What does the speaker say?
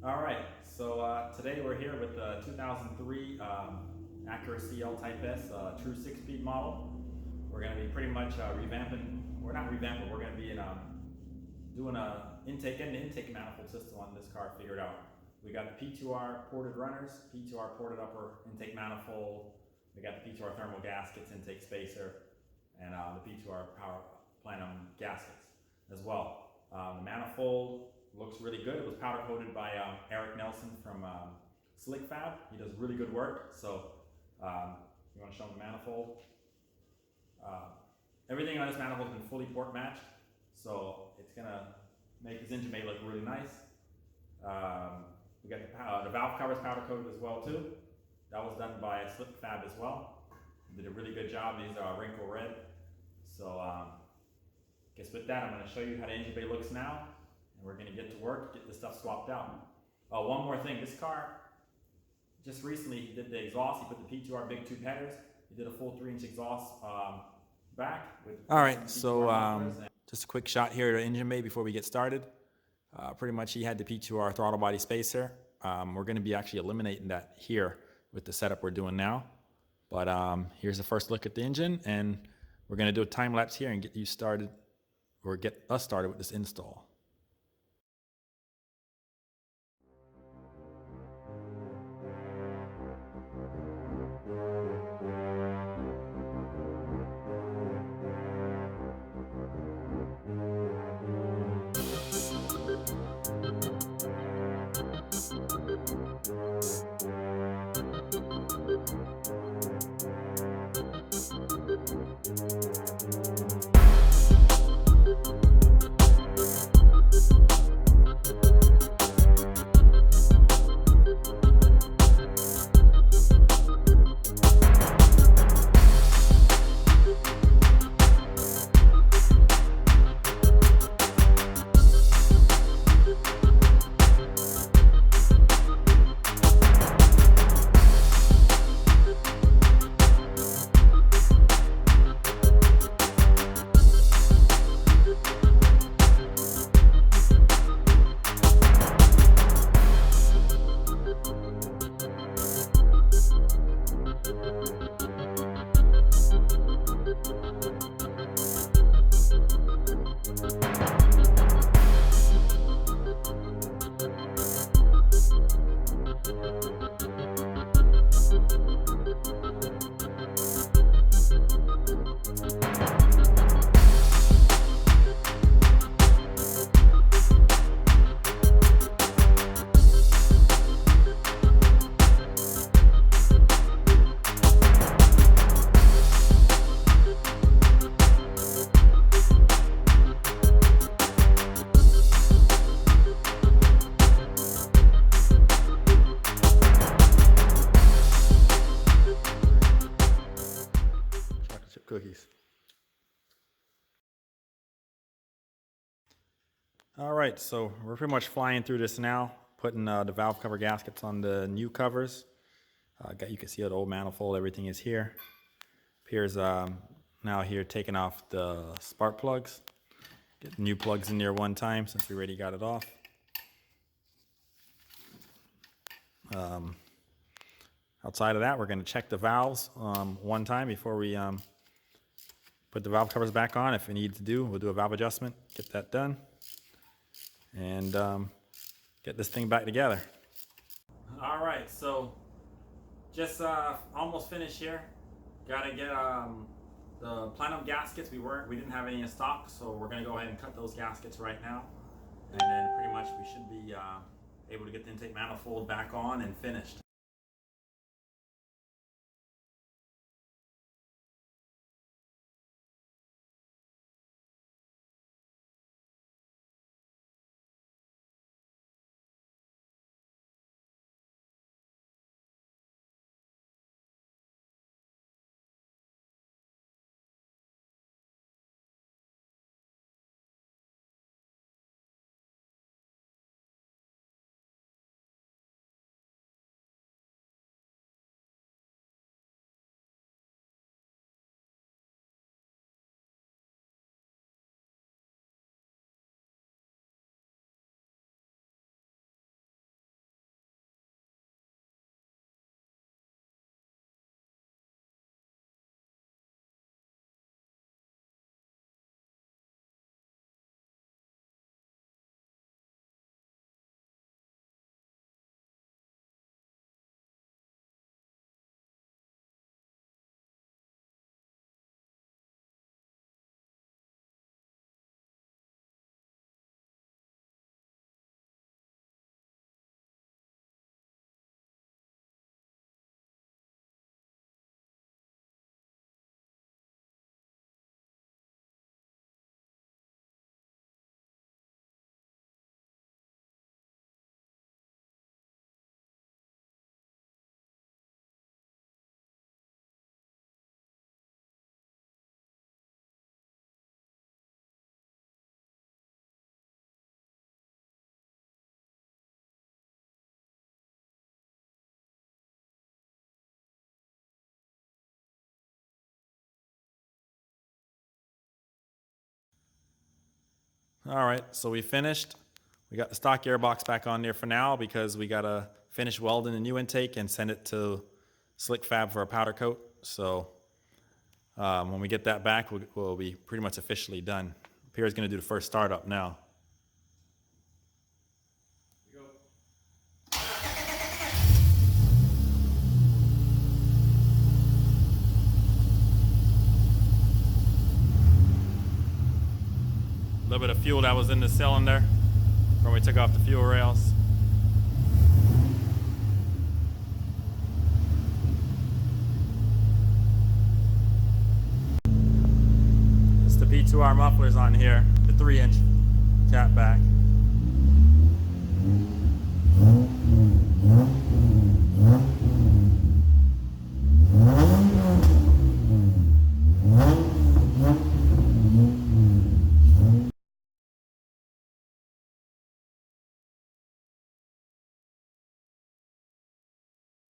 All right, so today we're here with the 2003 Acura CL Type S true 6-speed model. We're going to be pretty much revamping, we're not revamping, we're going to be doing a intake manifold system on this car figured out. We got the P2R ported runners, P2R ported upper intake manifold, we got the P2R thermal gaskets intake spacer, and the P2R power plenum gaskets as well. The manifold looks really good. It was powder coated by Eric Nelson from Slick Fab. He does really good work. So you want to show him the manifold? Everything on this manifold has been fully port matched, so it's gonna make this engine bay look really nice. We got the valve covers powder coated as well too. That was done by Slick Fab as well. Did a really good job. These are wrinkle red. So guess with that, I'm going to show you how the engine bay looks now, and we're going to get to work, get this stuff swapped out. One more thing, this car, just recently he did the exhaust. He put the P2R big tube headers. He did a full 3-inch exhaust back. All right, so just a quick shot here at the engine bay before we get started. Pretty much he had the P2R throttle body spacer. We're going to be actually eliminating that here with the setup we're doing now. But here's the first look at the engine, and we're going to do a time lapse here and get you started, or get us started with this install. Cookies. All right, so we're pretty much flying through this now, putting the valve cover gaskets on the new covers. You can see the old manifold, everything is here. Here's now here taking off the spark plugs. Get the new plugs in there one time since we already got it off. Outside of that, we're going to check the valves one time before we put the valve covers back on. If we need to do, we'll do a valve adjustment, get that done, and get this thing back together. All right, so just almost finished here. Gotta get the plenum gaskets. We didn't have any in stock, so we're gonna go ahead and cut those gaskets right now, and then pretty much we should be able to get the intake manifold back on and finished. All right, so we finished. We got the stock airbox back on there for now because we gotta finish welding the new intake and send it to Slick Fab for a powder coat. So when we get that back, we'll be pretty much officially done. Pierre's gonna do the first startup now. A little bit of fuel that was in the cylinder when we took off the fuel rails. It's the P2R mufflers on here, the 3-inch cat back.